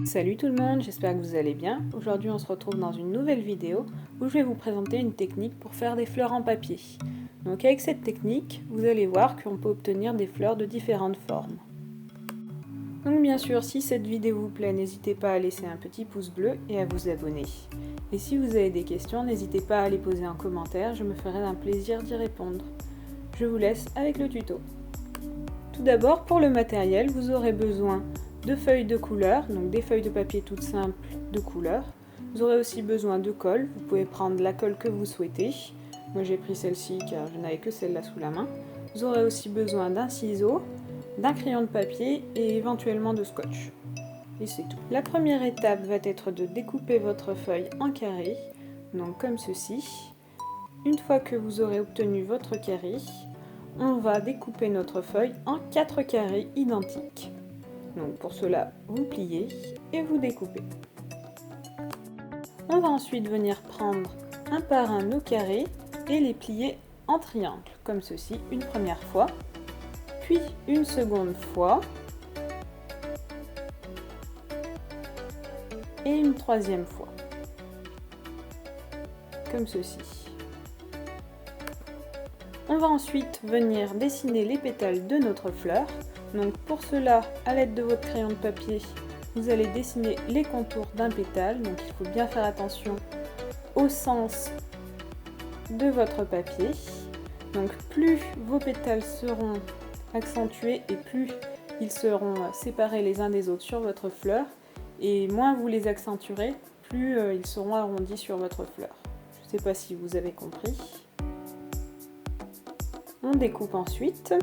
Salut tout le monde, j'espère que vous allez bien. Aujourd'hui on se retrouve dans une nouvelle vidéo où je vais vous présenter une technique pour faire des fleurs en papier. Donc avec cette technique, vous allez voir qu'on peut obtenir des fleurs de différentes formes. Donc bien sûr, si cette vidéo vous plaît, n'hésitez pas à laisser un petit pouce bleu et à vous abonner. Et si vous avez des questions, n'hésitez pas à les poser en commentaire, je me ferai un plaisir d'y répondre. Je vous laisse avec le tuto. Tout d'abord, pour le matériel, vous aurez besoin de feuilles de couleur, donc des feuilles de papier toutes simples de couleur. Vous aurez aussi besoin de colle, vous pouvez prendre la colle que vous souhaitez. Moi j'ai pris celle-ci car je n'avais que celle-là sous la main. Vous aurez aussi besoin d'un ciseau, d'un crayon de papier et éventuellement de scotch. Et c'est tout. La première étape va être de découper votre feuille en carré, donc comme ceci. Une fois que vous aurez obtenu votre carré, on va découper notre feuille en 4 carrés identiques. Donc pour cela, vous pliez et vous découpez. On va ensuite venir prendre un par un nos carrés et les plier en triangle, comme ceci, une première fois, puis une seconde fois, et une troisième fois, comme ceci. On va ensuite venir dessiner les pétales de notre fleur. Donc pour cela, à l'aide de votre crayon de papier, vous allez dessiner les contours d'un pétale. Donc il faut bien faire attention au sens de votre papier. Donc plus vos pétales seront accentués et plus ils seront séparés les uns des autres sur votre fleur, et moins vous les accentuerez, plus ils seront arrondis sur votre fleur. Je ne sais pas si vous avez compris. On découpe ensuite.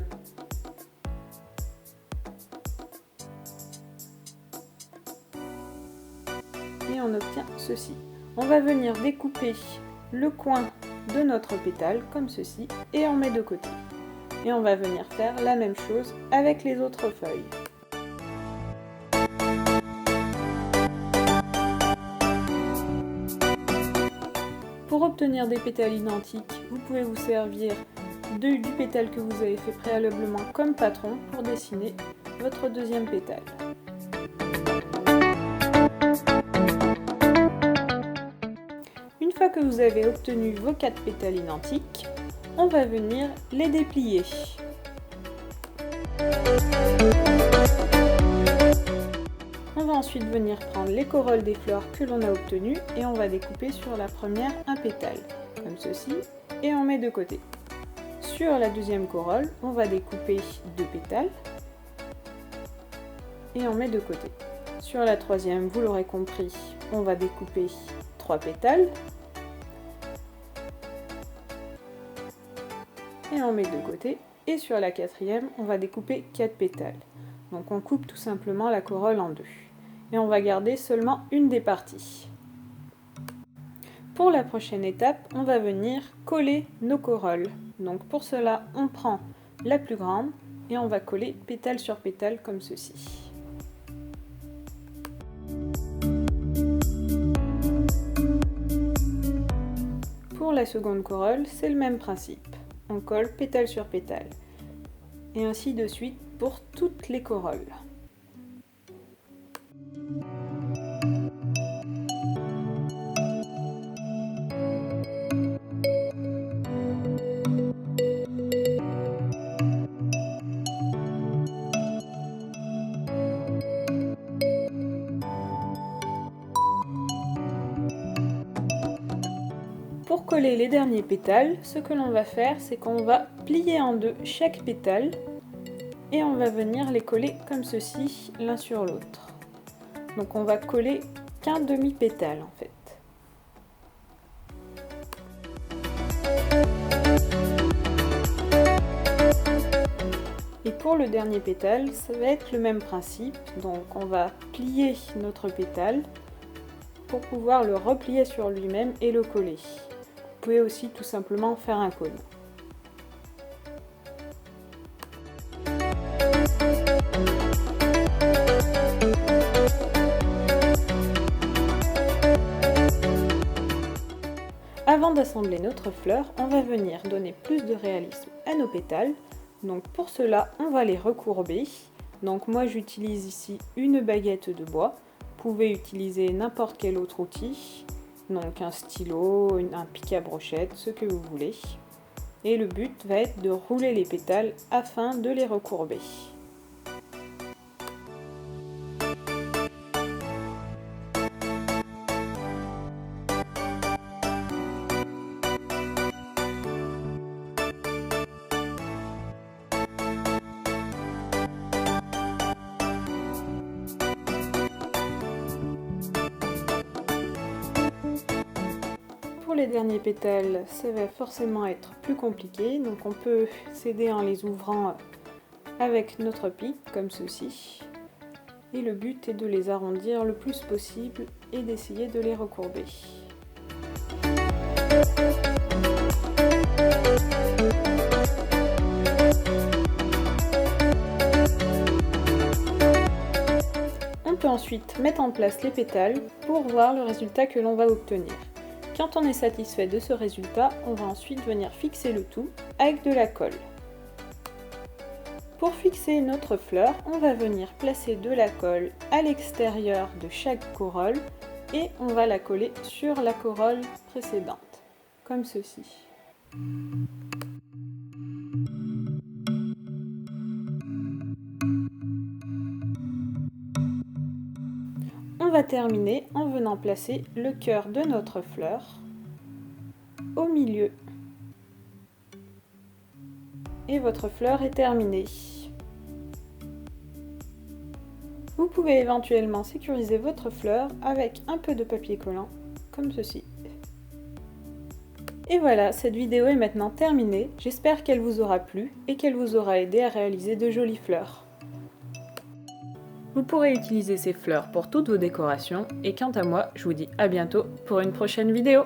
Et on obtient ceci. On va venir découper le coin de notre pétale comme ceci et on met de côté. Et on va venir faire la même chose avec les autres feuilles. Pour obtenir des pétales identiques, vous pouvez vous servir du pétale que vous avez fait préalablement comme patron pour dessiner votre deuxième pétale. Une fois que vous avez obtenu vos 4 pétales identiques, on va venir les déplier. On va ensuite venir prendre les corolles des fleurs que l'on a obtenues et on va découper sur la première un pétale, comme ceci, et on met de côté. Sur la deuxième corolle, on va découper 2 pétales et on met de côté. Sur la troisième, vous l'aurez compris, on va découper 3 pétales et on met de côté. Et sur la quatrième, on va découper 4 pétales. Donc on coupe tout simplement la corolle en deux. Et on va garder seulement une des parties. Pour la prochaine étape, on va venir coller nos corolles. Donc pour cela, on prend la plus grande et on va coller pétale sur pétale comme ceci. Pour la seconde corolle, c'est le même principe. On colle pétale sur pétale. Et ainsi de suite pour toutes les corolles. Pour coller les derniers pétales, ce que l'on va faire, c'est qu'on va plier en deux chaque pétale et on va venir les coller comme ceci, l'un sur l'autre. Donc on va coller qu'un demi-pétale en fait. Et pour le dernier pétale, ça va être le même principe. Donc on va plier notre pétale pour pouvoir le replier sur lui-même et le coller. Vous pouvez aussi tout simplement faire un cône. Avant d'assembler notre fleur, on va venir donner plus de réalisme à nos pétales. Donc pour cela, on va les recourber. Donc moi j'utilise ici une baguette de bois. pouvez utiliser n'importe quel autre outil, donc un stylo, un pic à brochette, ce que vous voulez. Et le but va être de rouler les pétales afin de les recourber. Pour les derniers pétales, ça va forcément être plus compliqué, donc on peut s'aider en les ouvrant avec notre pic, comme ceci. Et le but est de les arrondir le plus possible et d'essayer de les recourber. On peut ensuite mettre en place les pétales pour voir le résultat que l'on va obtenir. Quand on est satisfait de ce résultat, on va ensuite venir fixer le tout avec de la colle. Pour fixer notre fleur, on va venir placer de la colle à l'extérieur de chaque corolle et on va la coller sur la corolle précédente, comme ceci. On va terminer en venant placer le cœur de notre fleur au milieu. Et votre fleur est terminée. Vous pouvez éventuellement sécuriser votre fleur avec un peu de papier collant, comme ceci. Et voilà, cette vidéo est maintenant terminée. J'espère qu'elle vous aura plu et qu'elle vous aura aidé à réaliser de jolies fleurs. Vous pourrez utiliser ces fleurs pour toutes vos décorations et quant à moi, je vous dis à bientôt pour une prochaine vidéo.